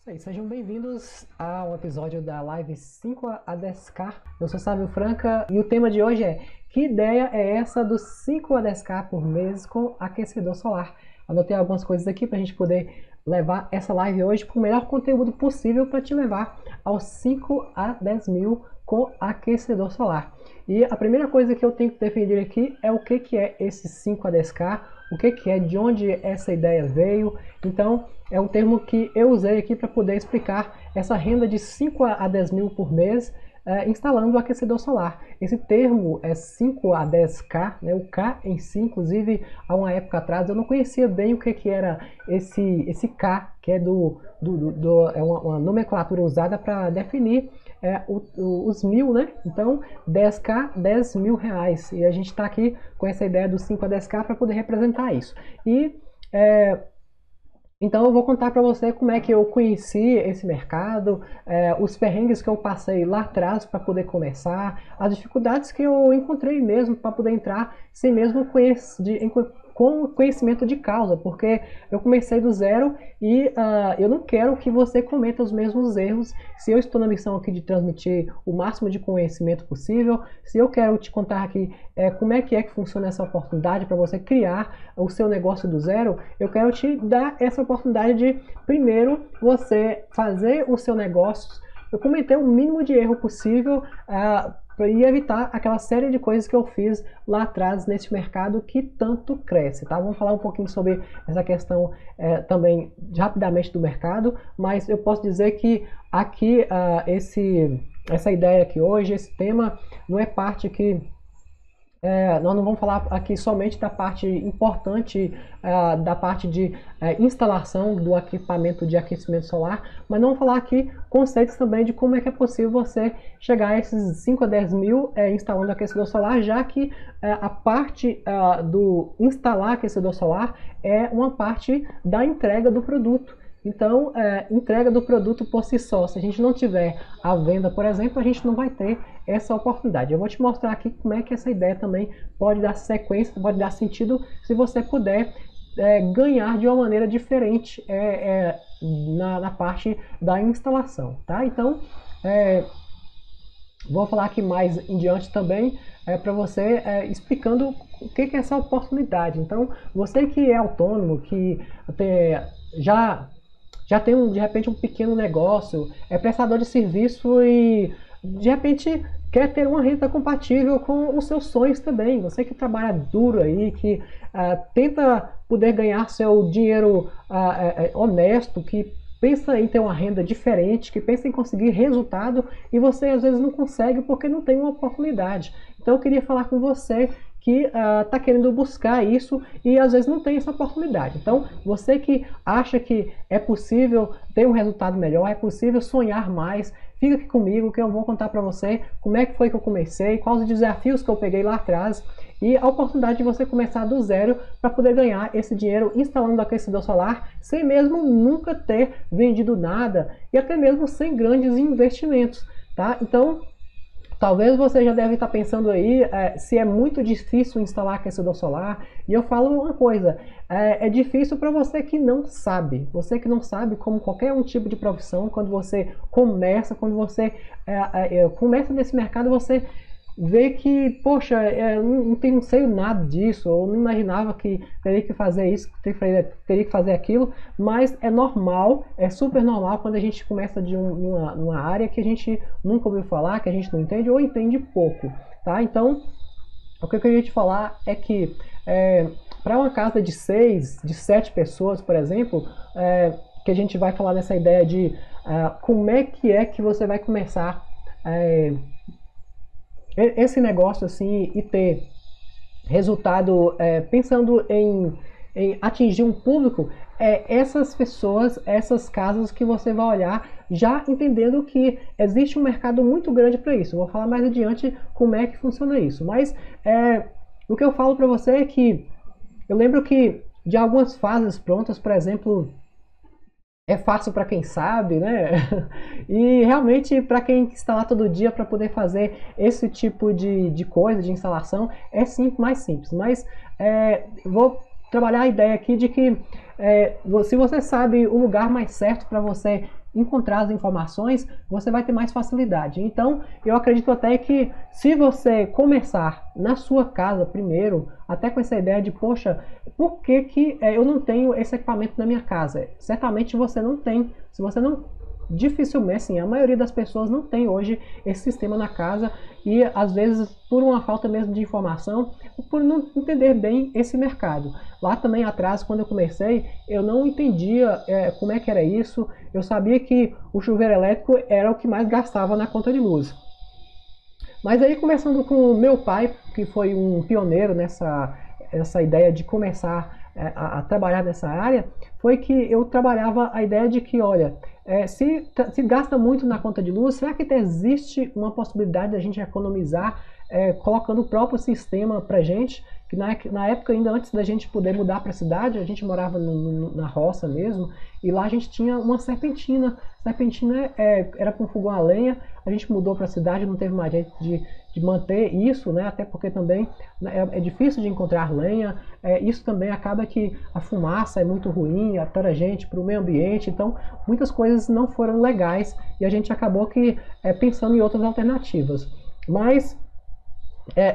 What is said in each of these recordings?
Isso aí, sejam bem-vindos ao episódio da live 5 a 10K. Eu sou Sávio Franca e o tema de hoje é: que ideia é essa dos 5 a 10K por mês com aquecedor solar? Anotei algumas coisas aqui para a gente poder levar essa live hoje com o melhor conteúdo possível para te levar aos 5 a 10 mil com aquecedor solar. E a primeira coisa que eu tenho que definir aqui é o que é esse 5 a 10K, o que é, de onde essa ideia veio. Então, é um termo que eu usei aqui para poder explicar essa renda de 5 a 10 mil por mês instalando o aquecedor solar. Esse termo é 5 a 10K, né? O K em si, inclusive, há uma época atrás, eu não conhecia bem o que era esse K, que é é uma nomenclatura usada para definir os mil, né? Então, 10K, 10 mil reais. E a gente está aqui com essa ideia do 5 a 10K para poder representar isso. Então eu vou contar para você como é que eu conheci esse mercado, os perrengues que eu passei lá atrás para poder começar, as dificuldades que eu encontrei mesmo para poder entrar sem mesmo com conhecimento de causa, porque eu comecei do zero e eu não quero que você cometa os mesmos erros. Se eu estou na missão aqui de transmitir o máximo de conhecimento possível, se eu quero te contar aqui como é que funciona essa oportunidade para você criar o seu negócio do zero, eu quero te dar essa oportunidade de, primeiro, você fazer o seu negócio, eu cometer o mínimo de erro possível, e evitar aquela série de coisas que eu fiz lá atrás nesse mercado que tanto cresce, tá? Vamos falar um pouquinho sobre essa questão também rapidamente do mercado, mas eu posso dizer que aqui essa ideia aqui hoje, esse tema, não é parte que nós não vamos falar aqui somente da parte importante, da parte de instalação do equipamento de aquecimento solar, mas não vamos falar aqui conceitos também de como é que é possível você chegar a esses 5 a 10 mil instalando aquecedor solar, já que a parte do instalar aquecedor solar é uma parte da entrega do produto. Então, entrega do produto por si só, se a gente não tiver a venda, por exemplo, a gente não vai ter essa oportunidade. Eu vou te mostrar aqui como é que essa ideia também pode dar sequência, pode dar sentido se você puder ganhar de uma maneira diferente na parte da instalação, tá? Então, vou falar aqui mais em diante também para você explicando o que é essa oportunidade. Então, você que é autônomo, que já tem de repente um pequeno negócio, é prestador de serviço e de repente quer ter uma renda compatível com os seus sonhos também. Você que trabalha duro aí, que tenta poder ganhar seu dinheiro honesto, que pensa em ter uma renda diferente, que pensa em conseguir resultado e você às vezes não consegue porque não tem uma oportunidade. Então eu queria falar com você que está querendo buscar isso e às vezes não tem essa oportunidade. Então, você que acha que é possível ter um resultado melhor, é possível sonhar mais, fica aqui comigo que eu vou contar para você como é que foi que eu comecei, quais os desafios que eu peguei lá atrás e a oportunidade de você começar do zero para poder ganhar esse dinheiro instalando aquecedor solar sem mesmo nunca ter vendido nada e até mesmo sem grandes investimentos, tá? Então, talvez você já deve estar pensando aí se é muito difícil instalar aquecedor solar. E eu falo uma coisa, é difícil para você que não sabe. Você que não sabe, como qualquer um tipo de profissão, quando você começa, começa nesse mercado, você vê que, poxa, não sei nada disso, ou não imaginava que teria que fazer isso, teria que fazer aquilo, mas é normal, é super normal quando a gente começa de uma área que a gente nunca ouviu falar, que a gente não entende ou entende pouco, tá? Então, o que eu queria te falar é que para uma casa de 6, de 7 pessoas, por exemplo, que a gente vai falar nessa ideia de como é que você vai começar esse negócio assim e ter resultado pensando em atingir um público, essas pessoas, essas casas que você vai olhar já entendendo que existe um mercado muito grande para isso. Eu vou falar mais adiante como é que funciona isso, mas o que eu falo para você é que eu lembro que de algumas fases prontas, por exemplo, é fácil para quem sabe, né? E realmente para quem está lá todo dia para poder fazer esse tipo de coisa, de instalação, é mais simples. Mas vou trabalhar a ideia aqui de que se você sabe o lugar mais certo para você encontrar as informações, você vai ter mais facilidade. Então, eu acredito até que se você começar na sua casa primeiro, até com essa ideia de, poxa, por que eu não tenho esse equipamento na minha casa? Certamente você não tem. Se você não dificilmente, assim, a maioria das pessoas não tem hoje esse sistema na casa e às vezes por uma falta mesmo de informação, por não entender bem esse mercado. Lá também atrás, quando eu comecei, eu não entendia como é que era isso. Eu sabia que o chuveiro elétrico era o que mais gastava na conta de luz. Mas aí, conversando com o meu pai, que foi um pioneiro essa ideia de começar a trabalhar nessa área, foi que eu trabalhava a ideia de que, olha, se gasta muito na conta de luz, será que existe uma possibilidade de a gente economizar colocando o próprio sistema para gente? Que na época, ainda antes da gente poder mudar para a cidade, a gente morava na roça mesmo, e lá a gente tinha uma serpentina. Serpentina era com fogão a lenha, a gente mudou para a cidade, não teve mais jeito de manter isso, né? Até porque também é difícil de encontrar lenha, isso também acaba que a fumaça é muito ruim para a gente, para o meio ambiente, então muitas coisas não foram legais e a gente acabou que pensando em outras alternativas. Mas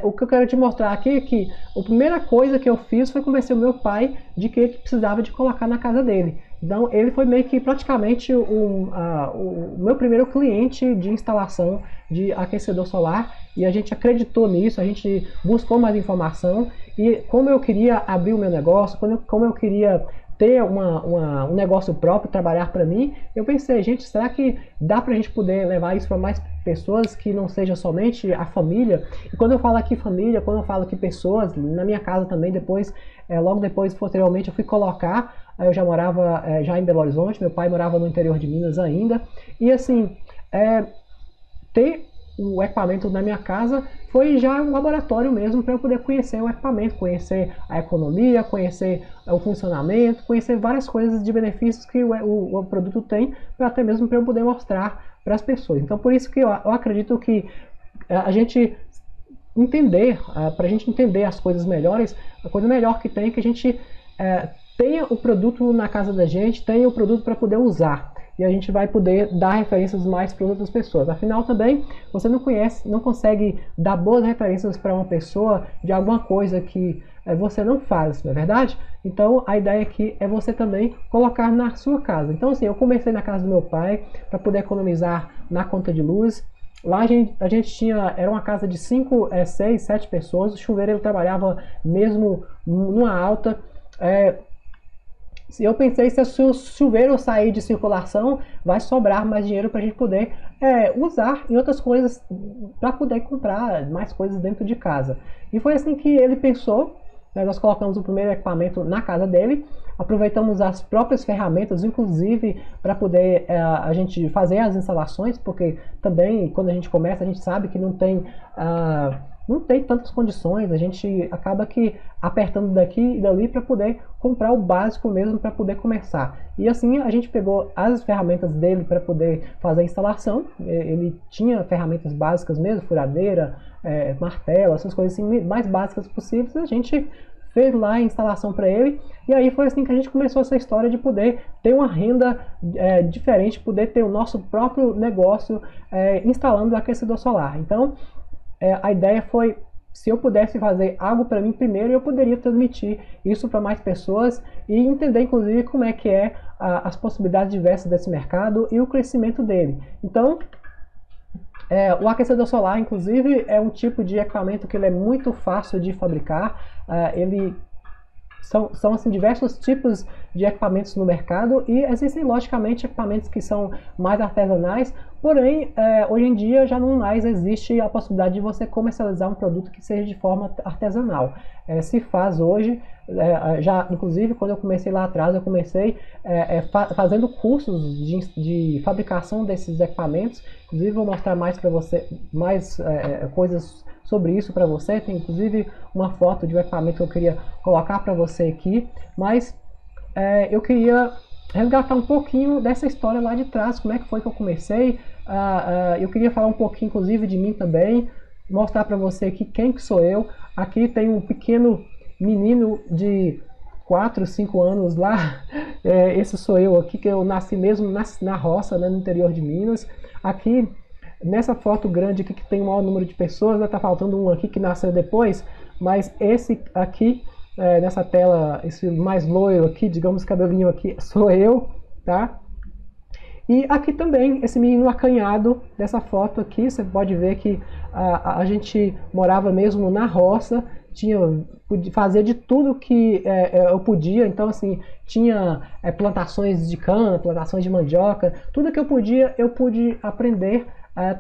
o que eu quero te mostrar aqui é que a primeira coisa que eu fiz foi convencer o meu pai de que ele precisava de colocar na casa dele. Então ele foi meio que praticamente o meu primeiro cliente de instalação de aquecedor solar e a gente acreditou nisso, a gente buscou mais informação e como eu queria abrir o meu negócio, como eu queria ter um negócio próprio, trabalhar para mim, eu pensei, gente, será que dá para a gente poder levar isso para mais pessoas que não seja somente a família? E quando eu falo aqui família, quando eu falo aqui pessoas, na minha casa também, logo depois, posteriormente, eu fui colocar, eu já morava já em Belo Horizonte, meu pai morava no interior de Minas ainda, e assim, ter o equipamento na minha casa foi já um laboratório mesmo para eu poder conhecer o equipamento, conhecer a economia, conhecer o funcionamento, conhecer várias coisas de benefícios que o produto tem, para até mesmo para eu poder mostrar para as pessoas. Então por isso que eu acredito que a gente para a gente entender as coisas melhores, a coisa melhor que tem é que a gente tenha o produto na casa da gente, tenha o produto para poder usar. E a gente vai poder dar referências mais para outras pessoas. Afinal, também, você não consegue dar boas referências para uma pessoa de alguma coisa que você não faz, não é verdade? Então, a ideia aqui é você também colocar na sua casa. Então, assim, eu comecei na casa do meu pai para poder economizar na conta de luz. Lá a gente tinha, era uma casa de 5, 6, 7 pessoas. O chuveiro ele trabalhava mesmo numa alta. Eu pensei, se o chuveiro sair de circulação, vai sobrar mais dinheiro para a gente poder usar em outras coisas, para poder comprar mais coisas dentro de casa. E foi assim que ele pensou, nós colocamos o primeiro equipamento na casa dele, aproveitamos as próprias ferramentas, inclusive para poder a gente fazer as instalações, porque também quando a gente começa, a gente sabe que não tem tantas condições, a gente acaba que apertando daqui e dali para poder comprar o básico mesmo para poder começar. E assim a gente pegou as ferramentas dele para poder fazer a instalação, ele tinha ferramentas básicas mesmo, furadeira, martelo, essas coisas assim, mais básicas possíveis, a gente fez lá a instalação para ele, e aí foi assim que a gente começou essa história de poder ter uma renda diferente, poder ter o nosso próprio negócio instalando o aquecedor solar. Então, a ideia foi, se eu pudesse fazer algo para mim primeiro, eu poderia transmitir isso para mais pessoas e entender, inclusive, como é que as possibilidades diversas desse mercado e o crescimento dele. Então, o aquecedor solar, inclusive, é um tipo de equipamento que ele é muito fácil de fabricar. São assim, diversos tipos de equipamentos no mercado e existem, logicamente, equipamentos que são mais artesanais, porém, hoje em dia já não mais existe a possibilidade de você comercializar um produto que seja de forma artesanal. Se faz hoje, já inclusive quando eu comecei lá atrás, eu comecei fazendo cursos de fabricação desses equipamentos. Inclusive vou mostrar mais para você, mais coisas sobre isso para você. Tem inclusive uma foto de um equipamento que eu queria colocar para você aqui, mas eu queria resgatar um pouquinho dessa história lá de trás, como é que foi que eu comecei. Eu queria falar um pouquinho inclusive de mim também, mostrar para você aqui quem que sou eu. Aqui tem um pequeno menino de 4, 5 anos lá. Esse sou eu aqui, que eu nasci mesmo na roça, né, no interior de Minas. Aqui, nessa foto grande aqui, que tem o maior número de pessoas, tá faltando um aqui que nasceu depois, mas esse aqui, nessa tela, esse mais loiro aqui, digamos, cabelinho aqui, sou eu, tá? E aqui também, esse menino acanhado dessa foto aqui, você pode ver que a gente morava mesmo na roça, podia fazer de tudo que eu podia, então assim, tinha plantações de cana, plantações de mandioca, tudo que eu pude aprender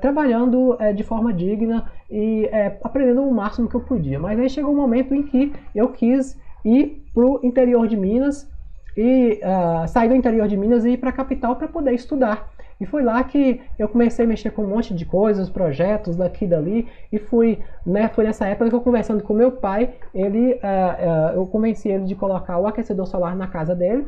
trabalhando de forma digna e aprendendo o máximo que eu podia. Mas aí chegou um momento em que eu quis ir para o interior de Minas, e sair do interior de Minas e ir para a capital para poder estudar. E foi lá que eu comecei a mexer com um monte de coisas, projetos daqui e dali, e foi nessa época que eu, conversando com meu pai, eu convenci ele de colocar o aquecedor solar na casa dele,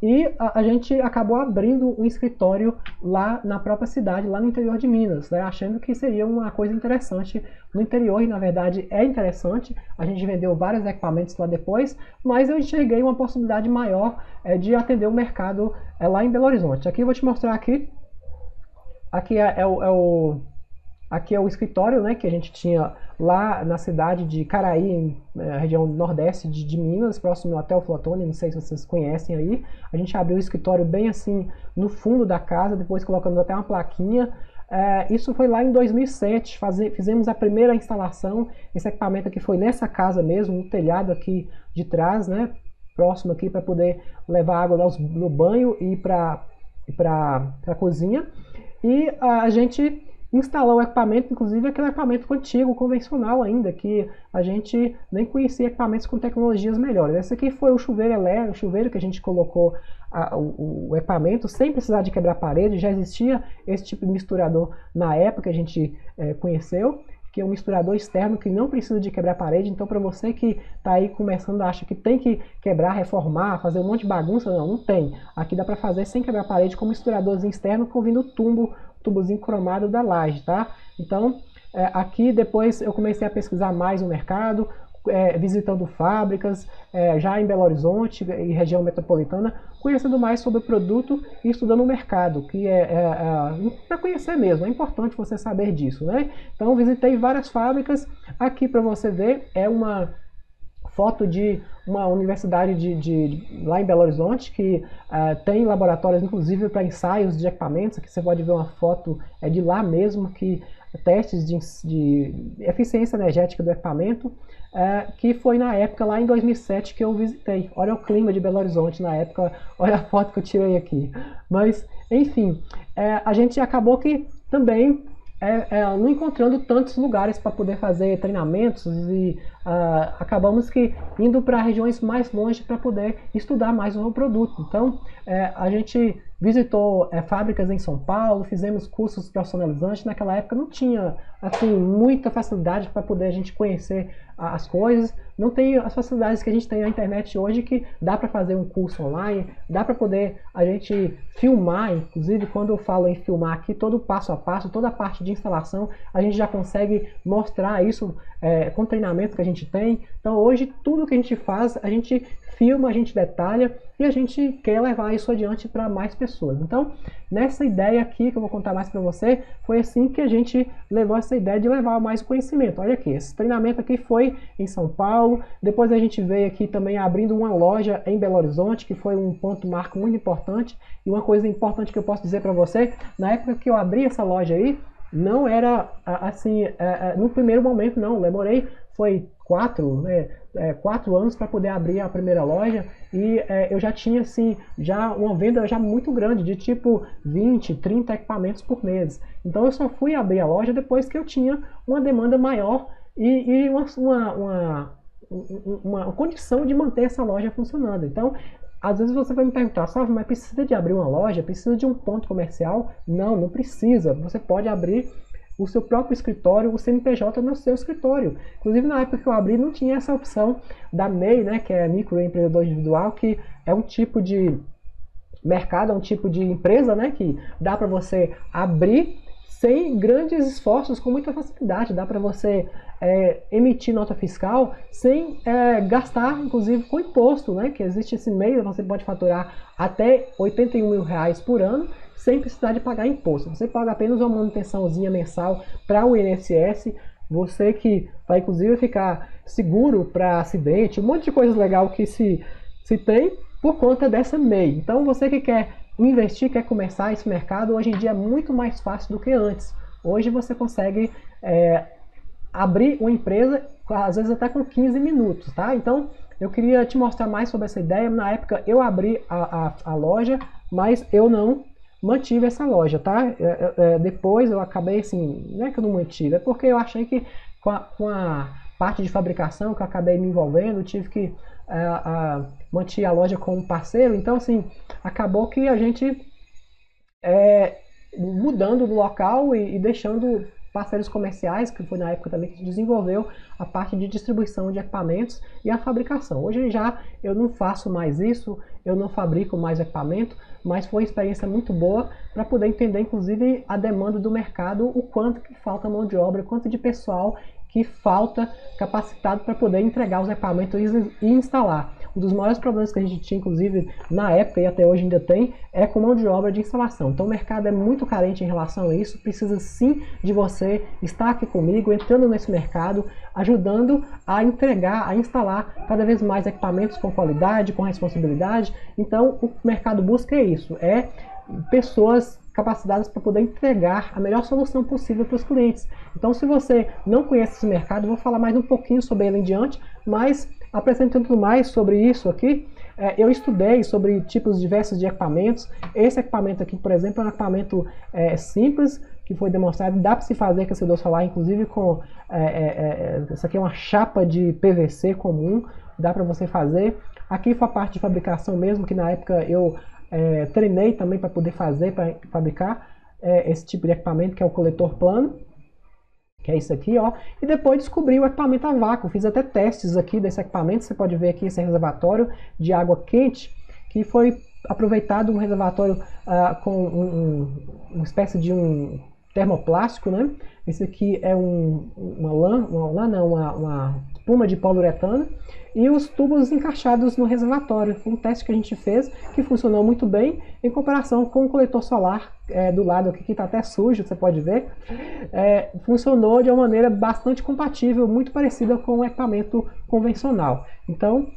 e a gente acabou abrindo um escritório lá na própria cidade, lá no interior de Minas, né, achando que seria uma coisa interessante no interior, e na verdade é interessante. A gente vendeu vários equipamentos lá depois, mas eu enxerguei uma possibilidade maior de atender o mercado lá em Belo Horizonte. Aqui eu vou te mostrar aqui. Aqui aqui é o escritório, né, que a gente tinha lá na cidade de Caraí, região nordeste de Minas, próximo até o Flotone, não sei se vocês conhecem aí. A gente abriu o escritório bem assim no fundo da casa, depois colocamos até uma plaquinha. Isso foi lá em 2007, fizemos a primeira instalação. Esse equipamento aqui foi nessa casa mesmo, no telhado aqui de trás, né, próximo aqui, para poder levar água no banho e para a cozinha. E a gente instalou o equipamento, inclusive aquele equipamento antigo, convencional ainda, que a gente nem conhecia equipamentos com tecnologias melhores. Esse aqui foi o chuveiro elétrico, o chuveiro que a gente colocou o equipamento sem precisar de quebrar parede. Já existia esse tipo de misturador na época que a gente conheceu, que é um misturador externo que não precisa de quebrar parede. Então, para você que está aí começando, acha que tem que quebrar, reformar, fazer um monte de bagunça, não tem. Aqui dá para fazer sem quebrar parede com misturadorzinho externo, ouvindo o tubozinho cromado da laje, tá? Então, aqui depois eu comecei a pesquisar mais o mercado, visitando fábricas, já em Belo Horizonte e região metropolitana, conhecendo mais sobre o produto e estudando o mercado, que para conhecer mesmo, é importante você saber disso, né? Então, visitei várias fábricas. Aqui para você ver é uma foto de uma universidade lá em Belo Horizonte, que tem laboratórios inclusive para ensaios de equipamentos. Aqui você pode ver uma foto de lá mesmo, que testes de eficiência energética do equipamento, que foi na época, lá em 2007, que eu visitei. Olha o clima de Belo Horizonte na época, olha a foto que eu tirei aqui. Mas, enfim, a gente acabou que também não encontrando tantos lugares para poder fazer treinamentos, e acabamos que indo para regiões mais longe para poder estudar mais o produto. Então, a gente visitou fábricas em São Paulo, fizemos cursos profissionalizantes. Naquela época não tinha assim muita facilidade para poder a gente conhecer as coisas. Não tem as facilidades que a gente tem na internet hoje, que dá para fazer um curso online, dá para poder a gente filmar. Inclusive, quando eu falo em filmar aqui, todo o passo a passo, toda a parte de instalação, a gente já consegue mostrar isso com o treinamento que a gente tem. Então hoje tudo que a gente faz, a gente filma, a gente detalha, e a gente quer levar isso adiante para mais pessoas. Então, nessa ideia aqui que eu vou contar mais para você, foi assim que a gente levou essa ideia de levar mais o conhecimento. Olha aqui, esse treinamento aqui foi em São Paulo. Depois a gente veio aqui também abrindo uma loja em Belo Horizonte, que foi um ponto marco muito importante. E uma coisa importante que eu posso dizer para você, na época que eu abri essa loja aí, não era assim, no primeiro momento não, demorei, foi 4 anos para poder abrir a primeira loja, e eu já tinha assim, já uma venda já muito grande, de tipo 20, 30 equipamentos por mês. Então eu só fui abrir a loja depois que eu tinha uma demanda maior e uma condição de manter essa loja funcionando. Então, às vezes você vai me perguntar, Salve, mas precisa de abrir uma loja? Precisa de um ponto comercial? Não, não precisa. Você pode abrir o seu próprio escritório, o CNPJ no seu escritório. Inclusive, na época que eu abri, não tinha essa opção da MEI, né, que é microempreendedor individual, que é um tipo de mercado, é um tipo de empresa, né, que dá para você abrir sem grandes esforços, com muita facilidade. Dá para você emitir nota fiscal sem gastar, inclusive, com imposto, né? Que existe esse meio, você pode faturar até R$81 mil por ano, sem precisar de pagar imposto. Você paga apenas uma manutençãozinha mensal para o INSS, você que vai, inclusive, ficar seguro para acidente, um monte de coisas legais que se tem por conta dessa MEI. Então, você que quer investir, quer começar esse mercado, hoje em dia é muito mais fácil do que antes. Hoje você consegue abrir uma empresa, às vezes até com 15 minutos, tá? Então, eu queria te mostrar mais sobre essa ideia. Na época, eu abri a loja, mas eu não mantive essa loja, tá? Depois eu acabei, assim, não é que eu não mantive, é porque eu achei que com a parte de fabricação que eu acabei me envolvendo, eu tive que manter a loja com um parceiro. Então, assim, acabou que a gente mudando do local e deixando parceiros comerciais, que foi na época também que desenvolveu a parte de distribuição de equipamentos e a fabricação. Hoje já eu não faço mais isso, eu não fabrico mais equipamento, mas foi uma experiência muito boa para poder entender, inclusive, a demanda do mercado, o quanto que falta mão de obra, o quanto de pessoal que falta capacitado para poder entregar os equipamentos e instalar. Um dos maiores problemas que a gente tinha, inclusive, na época e até hoje ainda tem, é com mão de obra de instalação. Então o mercado é muito carente em relação a isso, precisa sim de você estar aqui comigo, entrando nesse mercado, ajudando a entregar, a instalar cada vez mais equipamentos com qualidade, com responsabilidade. Então o mercado busca isso, pessoas capacitadas para poder entregar a melhor solução possível para os clientes. Então, se você não conhece esse mercado, eu vou falar mais um pouquinho sobre ele em diante, mas apresentando mais sobre isso aqui, eu estudei sobre tipos diversos de equipamentos. Esse equipamento aqui, por exemplo, é um equipamento simples, que foi demonstrado, dá para se fazer aquecedor solar, inclusive com... essa aqui é uma chapa de PVC comum, dá para você fazer. Aqui foi a parte de fabricação mesmo, que na época eu treinei também para poder fabricar esse tipo de equipamento, que é o coletor plano, que é isso aqui, ó. E depois descobri o equipamento a vácuo, fiz até testes aqui desse equipamento. Você pode ver aqui esse reservatório de água quente, que foi aproveitado um reservatório com uma espécie de um termoplástico, né? Esse aqui é uma espuma de poliuretano, e os tubos encaixados no reservatório. Foi um teste que a gente fez, que funcionou muito bem, em comparação com o coletor solar do lado aqui, que está até sujo, você pode ver. Funcionou de uma maneira bastante compatível, muito parecida com o equipamento convencional. Então,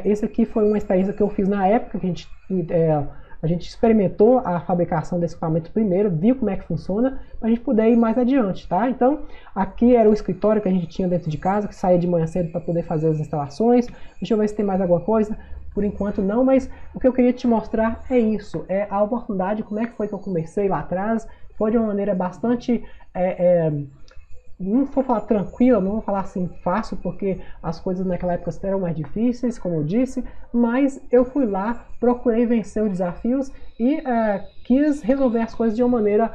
esse aqui foi uma experiência que eu fiz na época, que a gente experimentou a fabricação desse equipamento primeiro, viu como é que funciona, para a gente poder ir mais adiante, tá? Então, aqui era o escritório que a gente tinha dentro de casa, que saía de manhã cedo para poder fazer as instalações. Deixa eu ver se tem mais alguma coisa. Por enquanto não, mas o que eu queria te mostrar é isso, é a oportunidade, como é que foi que eu comecei lá atrás. Foi de uma maneira bastante... não vou falar tranquila, não vou falar assim fácil, porque as coisas naquela época eram mais difíceis, como eu disse, mas eu fui lá, procurei vencer os desafios e quis resolver as coisas de uma maneira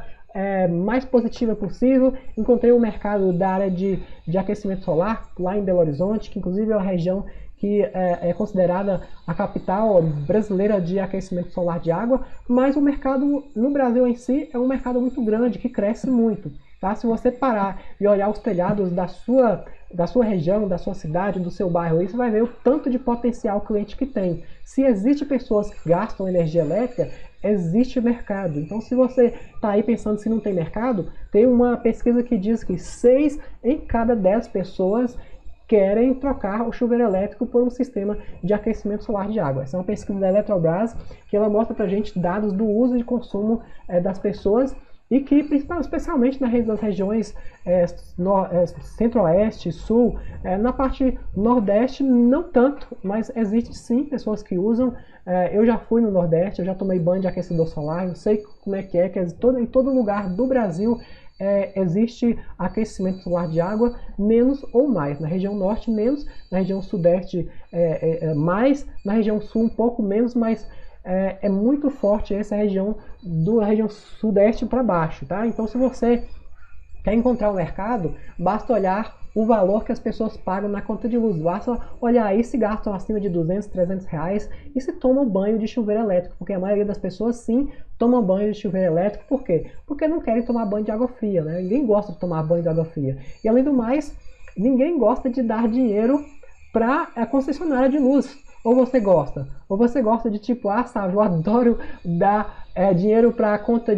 mais positiva possível. Encontrei o mercado da área de aquecimento solar lá em Belo Horizonte, que inclusive é uma região que é considerada a capital brasileira de aquecimento solar de água, mas o mercado no Brasil em si é um mercado muito grande, que cresce muito. Tá? Se você parar e olhar os telhados da sua região, da sua cidade, do seu bairro, aí você vai ver o tanto de potencial cliente que tem. Se existe pessoas que gastam energia elétrica, existe mercado. Então, se você está aí pensando se não tem mercado, tem uma pesquisa que diz que 6 em cada 10 pessoas querem trocar o chuveiro elétrico por um sistema de aquecimento solar de água. Essa é uma pesquisa da Eletrobras, que ela mostra para a gente dados do uso e de consumo das pessoas, e que, especialmente nas regiões centro-oeste, sul, na parte nordeste, não tanto, mas existe sim pessoas que usam. Eu já fui no Nordeste, eu já tomei banho de aquecedor solar, eu sei como é que em todo lugar do Brasil existe aquecimento solar de água, menos ou mais. Na região norte, menos, na região sudeste, mais, na região sul, um pouco menos, mas é muito forte essa região da região sudeste para baixo, tá? Então, se você quer encontrar o mercado, basta olhar o valor que as pessoas pagam na conta de luz. Basta olhar aí se gastam acima de 200, 300 reais e se tomam banho de chuveiro elétrico, porque a maioria das pessoas sim tomam banho de chuveiro elétrico. Por quê? Porque não querem tomar banho de água fria, né? Ninguém gosta de tomar banho de água fria. E além do mais, ninguém gosta de dar dinheiro para a concessionária de luz. Ou você gosta? Ou você gosta de tipo, sabe, eu adoro dar dinheiro para a conta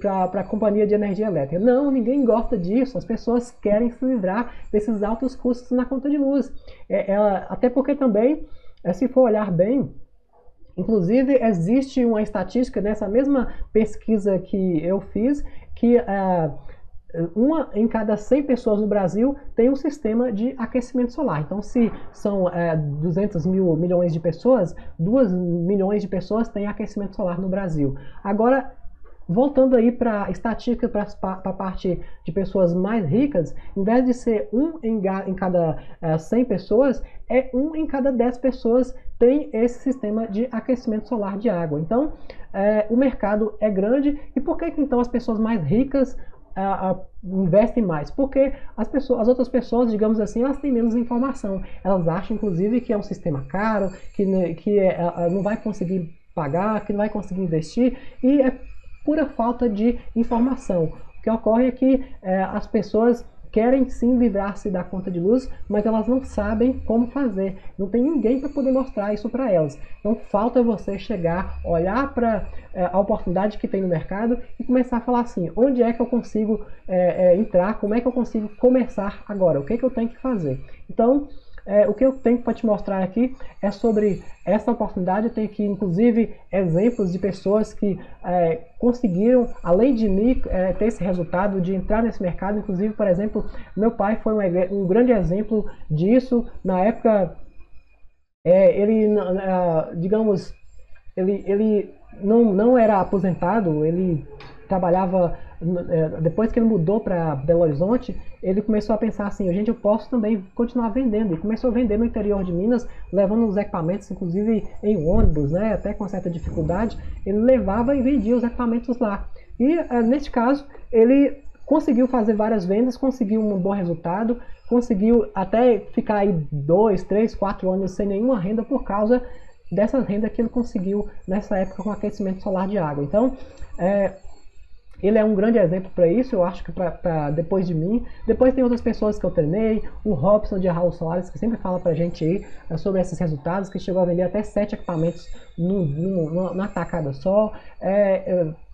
para a companhia de energia elétrica. Não, ninguém gosta disso. As pessoas querem se livrar desses altos custos na conta de luz. Até porque também, se for olhar bem, inclusive existe uma estatística nessa mesma pesquisa que eu fiz, que uma em cada 100 pessoas no Brasil tem um sistema de aquecimento solar. Então, se são 200 milhões de pessoas, 2 milhões de pessoas têm aquecimento solar no Brasil. Agora, voltando aí para a estatística, para a parte de pessoas mais ricas, em vez de ser um em cada 100 pessoas, é um em cada 10 pessoas tem esse sistema de aquecimento solar de água. Então, o mercado é grande. E por que então as pessoas mais ricas investem mais? Porque as outras pessoas, digamos assim, elas têm menos informação. Elas acham, inclusive, que é um sistema caro, que não vai conseguir pagar, que não vai conseguir investir, e é pura falta de informação. O que ocorre é que as pessoas querem sim livrar-se da conta de luz, mas elas não sabem como fazer. Não tem ninguém para poder mostrar isso para elas. Então falta você chegar, olhar para a oportunidade que tem no mercado e começar a falar assim, onde é que eu consigo entrar, como é que eu consigo começar agora, o que é que eu tenho que fazer. Então, o que eu tenho para te mostrar aqui é sobre essa oportunidade. Eu tenho aqui, inclusive, exemplos de pessoas que conseguiram, além de mim, ter esse resultado de entrar nesse mercado. Inclusive, por exemplo, meu pai foi um grande exemplo disso. Na época, digamos, ele não era aposentado, ele trabalhava, depois que ele mudou para Belo Horizonte, ele começou a pensar assim, gente, eu posso também continuar vendendo, e começou a vender no interior de Minas, levando os equipamentos, inclusive em ônibus, né, até com certa dificuldade, ele levava e vendia os equipamentos lá. E neste caso, ele conseguiu fazer várias vendas, conseguiu um bom resultado, conseguiu até ficar aí 2, 3, 4 anos sem nenhuma renda por causa dessa renda que ele conseguiu nessa época com aquecimento solar de água. Então, ele é um grande exemplo para isso, eu acho que depois de mim. Depois tem outras pessoas que eu treinei, o Robson de Raul Soares, que sempre fala pra gente aí sobre esses resultados, que chegou a vender até 7 equipamentos numa tacada só.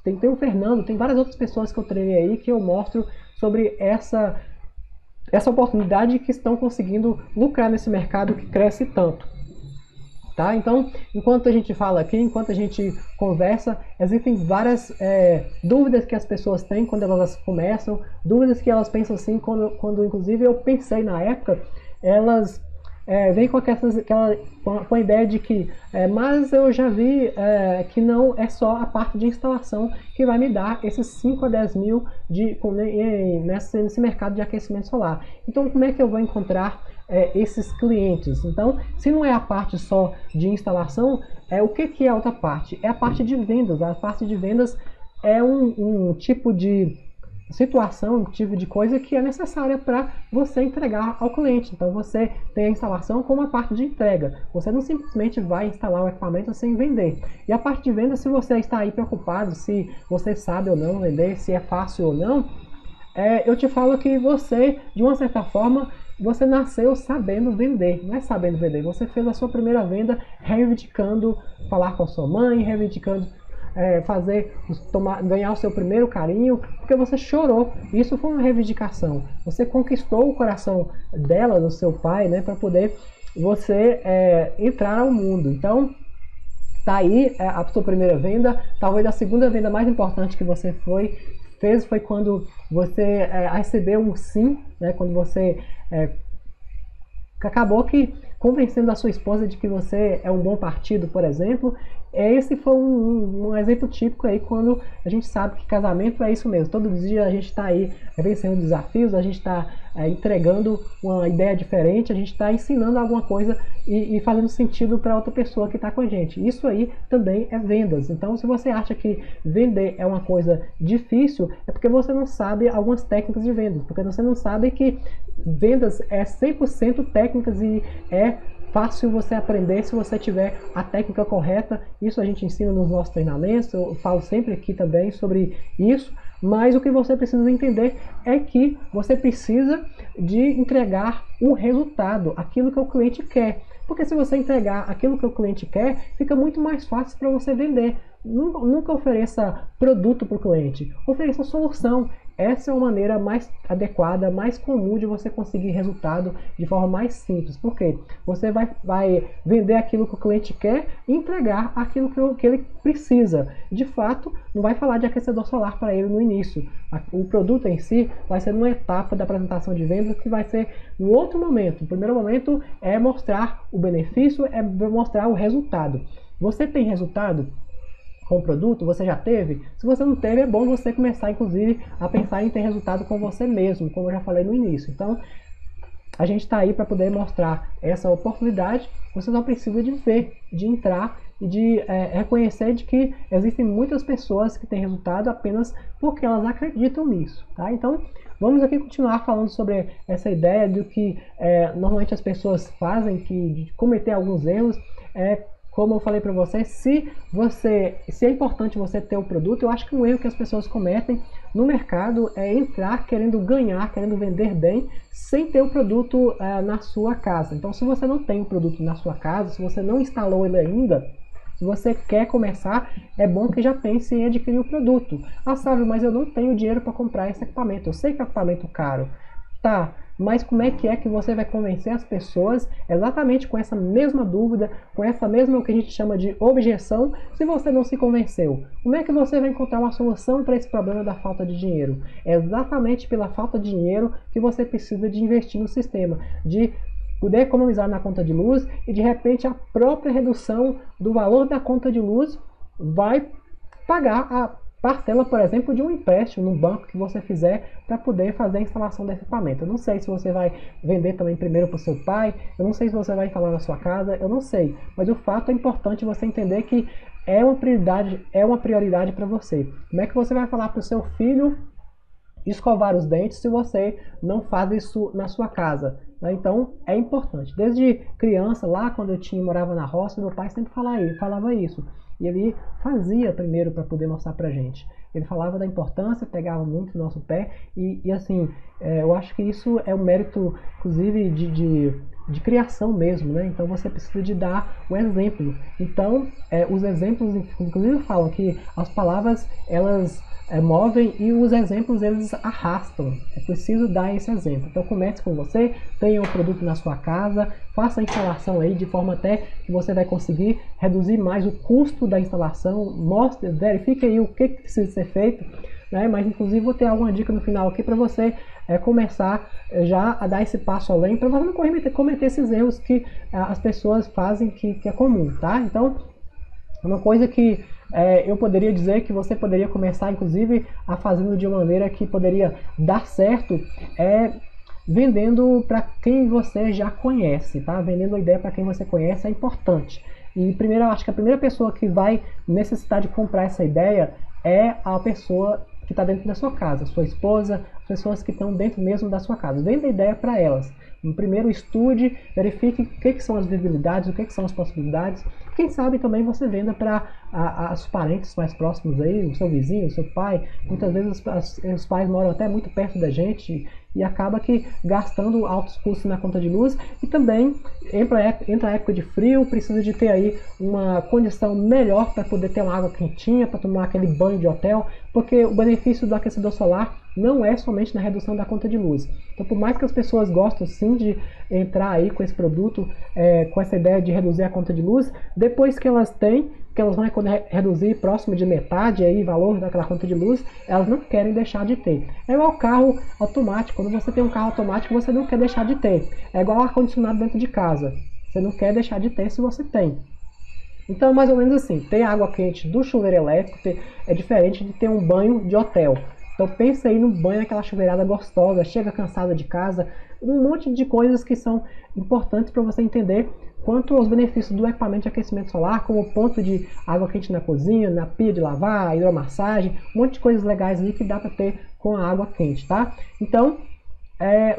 Tem o Fernando, tem várias outras pessoas que eu treinei aí que eu mostro sobre essa oportunidade que estão conseguindo lucrar nesse mercado que cresce tanto. Tá? Então, enquanto a gente fala aqui, enquanto a gente conversa, existem várias dúvidas que as pessoas têm quando elas começam, dúvidas que elas pensam assim, quando inclusive eu pensei na época, elas vêm com com a ideia de que, mas eu já vi que não é só a parte de instalação que vai me dar esses 5 a 10 mil nesse mercado de aquecimento solar. Então, como é que eu vou encontrar esses clientes? Então, se não é a parte só de instalação, o que é a outra parte? É a parte de vendas. A parte de vendas é um tipo de situação, um tipo de coisa que é necessária para você entregar ao cliente. Então, você tem a instalação como a parte de entrega. Você não simplesmente vai instalar o equipamento sem vender. E a parte de venda, se você está aí preocupado, se você sabe ou não vender, se é fácil ou não, eu te falo que você, de uma certa forma, você nasceu sabendo vender, não é sabendo vender. Você fez a sua primeira venda reivindicando falar com a sua mãe, reivindicando ganhar o seu primeiro carinho, porque você chorou. Isso foi uma reivindicação. Você conquistou o coração dela, do seu pai, né, para poder você entrar ao mundo. Então, tá aí a sua primeira venda. Talvez a segunda venda mais importante que você fez foi quando você recebeu um sim, né, quando você acabou que convencendo a sua esposa de que você é um bom partido, por exemplo, Esse foi um exemplo típico aí, quando a gente sabe que casamento é isso mesmo. Todo dia a gente está aí vencendo desafios, a gente está entregando uma ideia diferente, a gente está ensinando alguma coisa e fazendo sentido para outra pessoa que está com a gente. Isso aí também é vendas. Então, se você acha que vender é uma coisa difícil, é porque você não sabe algumas técnicas de vendas, porque você não sabe que vendas é 100% técnicas e é fácil você aprender se você tiver a técnica correta. Isso a gente ensina nos nossos treinamentos, eu falo sempre aqui também sobre isso, mas o que você precisa entender é que você precisa de entregar um resultado, aquilo que o cliente quer. Porque se você entregar aquilo que o cliente quer, fica muito mais fácil para você vender. Nunca ofereça produto para o cliente, ofereça solução. Essa é uma maneira mais adequada, mais comum de você conseguir resultado de forma mais simples. Por quê? Você vai vender aquilo que o cliente quer e entregar aquilo que ele precisa. De fato, não vai falar de aquecedor solar para ele no início. O produto em si vai ser numa etapa da apresentação de vendas que vai ser no outro momento. O primeiro momento é mostrar o benefício, é mostrar o resultado. Você tem resultado com o produto? Você já teve? Se você não teve, é bom você começar, inclusive, a pensar em ter resultado com você mesmo, como eu já falei no início. Então, a gente está aí para poder mostrar essa oportunidade. Você só precisa de ver, de entrar e de reconhecer de que existem muitas pessoas que têm resultado apenas porque elas acreditam nisso, tá? Então, vamos aqui continuar falando sobre essa ideia do que normalmente as pessoas fazem, de cometer alguns erros. Como eu falei para você, se é importante você ter o produto, eu acho que um erro que as pessoas cometem no mercado é entrar querendo ganhar, querendo vender bem, sem ter o produto na sua casa. Então, se você não tem o produto na sua casa, se você não instalou ele ainda, se você quer começar, é bom que já pense em adquirir o produto. Ah, Sávio, mas eu não tenho dinheiro para comprar esse equipamento. Eu sei que é um equipamento caro. Tá, mas como é que você vai convencer as pessoas exatamente com essa mesma dúvida, com essa mesma, o que a gente chama de objeção, se você não se convenceu? Como é que você vai encontrar uma solução para esse problema da falta de dinheiro? É exatamente pela falta de dinheiro que você precisa de investir no sistema, de poder economizar na conta de luz e de repente a própria redução do valor da conta de luz vai pagar a parcela, por exemplo, de um empréstimo no banco que você fizer para poder fazer a instalação desse equipamento. Eu não sei se você vai vender também primeiro para o seu pai, eu não sei se você vai instalar na sua casa, eu não sei. Mas o fato é importante você entender que é uma prioridade para você. Como é que você vai falar para o seu filho escovar os dentes se você não faz isso na sua casa? Então, é importante. Desde criança, lá quando eu morava na roça, meu pai sempre falava isso. E ele fazia primeiro para poder mostrar pra gente. Ele falava da importância, pegava muito no nosso pé e assim, eu acho que isso é um mérito, inclusive, de criação mesmo, né? Então você precisa de dar o exemplo. Então, os exemplos, inclusive, falam que as palavras, elas movem e os exemplos, eles arrastam. É preciso dar esse exemplo. Então comece com você, tenha o produto na sua casa, faça a instalação aí de forma até que você vai conseguir reduzir mais o custo da instalação, verifique aí o que precisa ser feito, né? Mas inclusive vou ter alguma dica no final aqui para você começar já a dar esse passo além, para você não cometer esses erros que as pessoas fazem, que é comum, tá? Então, uma coisa que eu poderia dizer que você poderia começar, inclusive, a fazendo de uma maneira que poderia dar certo, vendendo para quem você já conhece, tá? Vendendo a ideia para quem você conhece é importante. E primeiro, eu acho que a primeira pessoa que vai necessitar de comprar essa ideia é a pessoa que está dentro da sua casa, sua esposa, as pessoas que estão dentro mesmo da sua casa. Venda a ideia para elas. Primeiro estude, verifique o que são as viabilidades, o que são as possibilidades. Quem sabe também você venda para os parentes mais próximos aí, o seu vizinho, o seu pai. Muitas vezes os pais moram até muito perto da gente e acaba que gastando altos custos na conta de luz. E também entra a época de frio, precisa de ter aí uma condição melhor para poder ter uma água quentinha, para tomar aquele banho de hotel, porque o benefício do aquecedor solar não é somente na redução da conta de luz. Então, por mais que as pessoas gostem sim de entrar aí com esse produto, com essa ideia de reduzir a conta de luz, depois que elas vão reduzir próximo de metade aí o valor daquela conta de luz, elas não querem deixar de ter. É igual carro automático. Quando você tem um carro automático, você não quer deixar de ter. É igual ar-condicionado dentro de casa. Você não quer deixar de ter se você tem. Então, mais ou menos assim, ter água quente do chuveiro elétrico é diferente de ter um banho de hotel. Então pensa aí no banho, aquela chuveirada gostosa, chega cansada de casa, um monte de coisas que são importantes para você entender quanto aos benefícios do equipamento de aquecimento solar, como o ponto de água quente na cozinha, na pia de lavar, hidromassagem, um monte de coisas legais ali que dá para ter com a água quente, tá? Então,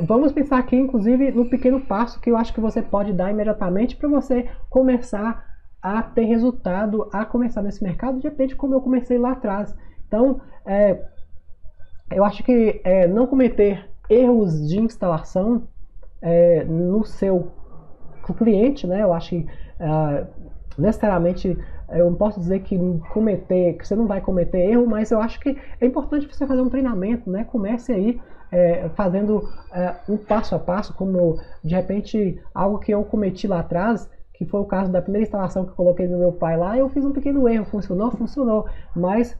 vamos pensar aqui, inclusive, no pequeno passo que eu acho que você pode dar imediatamente para você começar a ter resultado, a começar nesse mercado, de repente, como eu comecei lá atrás. Então, eu acho que não cometer erros de instalação no seu cliente, né? Eu acho que necessariamente eu não posso dizer que você não vai cometer erro, mas eu acho que é importante você fazer um treinamento, né? Comece aí fazendo um passo a passo, como de repente algo que eu cometi lá atrás, que foi o caso da primeira instalação que eu coloquei no meu pai lá, eu fiz um pequeno erro, funcionou, mas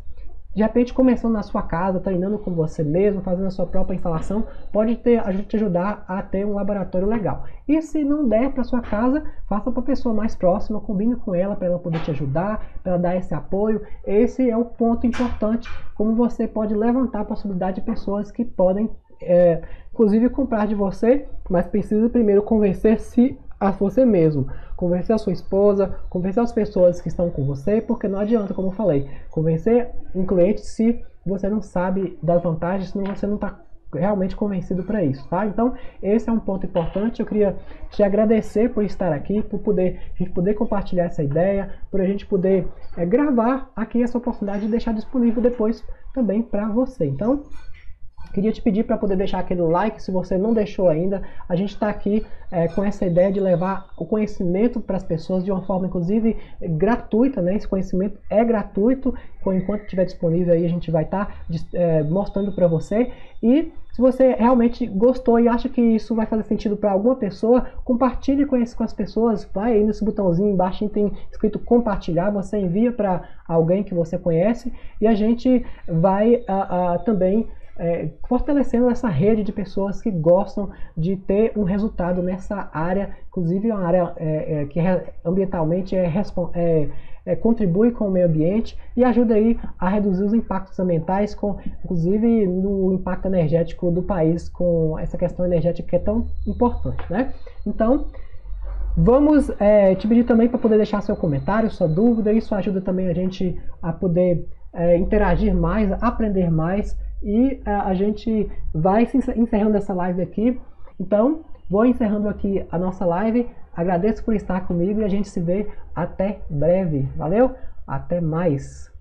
de repente começando na sua casa, treinando com você mesmo, fazendo a sua própria instalação, pode te ajudar a ter um laboratório legal. E se não der para sua casa, faça para a pessoa mais próxima, combine com ela para ela poder te ajudar, para ela dar esse apoio. Esse é o ponto importante, como você pode levantar a possibilidade de pessoas que podem, inclusive, comprar de você, mas precisa primeiro convencer-se a você mesmo, convencer a sua esposa, convencer as pessoas que estão com você, porque não adianta, como eu falei, convencer um cliente se você não sabe das vantagens, se você não está realmente convencido para isso, tá? Então, esse é um ponto importante. Eu queria te agradecer por estar aqui, por a gente poder compartilhar essa ideia, por a gente poder gravar aqui essa oportunidade e deixar disponível depois também para você. Então, queria te pedir para poder deixar aquele like, se você não deixou ainda. A gente está aqui com essa ideia de levar o conhecimento para as pessoas de uma forma, inclusive, gratuita, né? Esse conhecimento é gratuito, enquanto estiver disponível aí a gente vai estar mostrando para você. E se você realmente gostou e acha que isso vai fazer sentido para alguma pessoa, compartilhe com as pessoas. Vai aí nesse botãozinho embaixo, tem escrito compartilhar, você envia para alguém que você conhece e a gente vai também fortalecendo essa rede de pessoas que gostam de ter um resultado nessa área, inclusive uma área que ambientalmente contribui com o meio ambiente e ajuda aí a reduzir os impactos ambientais, inclusive no impacto energético do país, com essa questão energética que é tão importante, né? Então, vamos te pedir também para poder deixar seu comentário, sua dúvida. Isso ajuda também a gente a poder interagir mais, aprender mais. E a gente vai encerrando essa live aqui. Então, vou encerrando aqui a nossa live. Agradeço por estar comigo e a gente se vê até breve. Valeu? Até mais!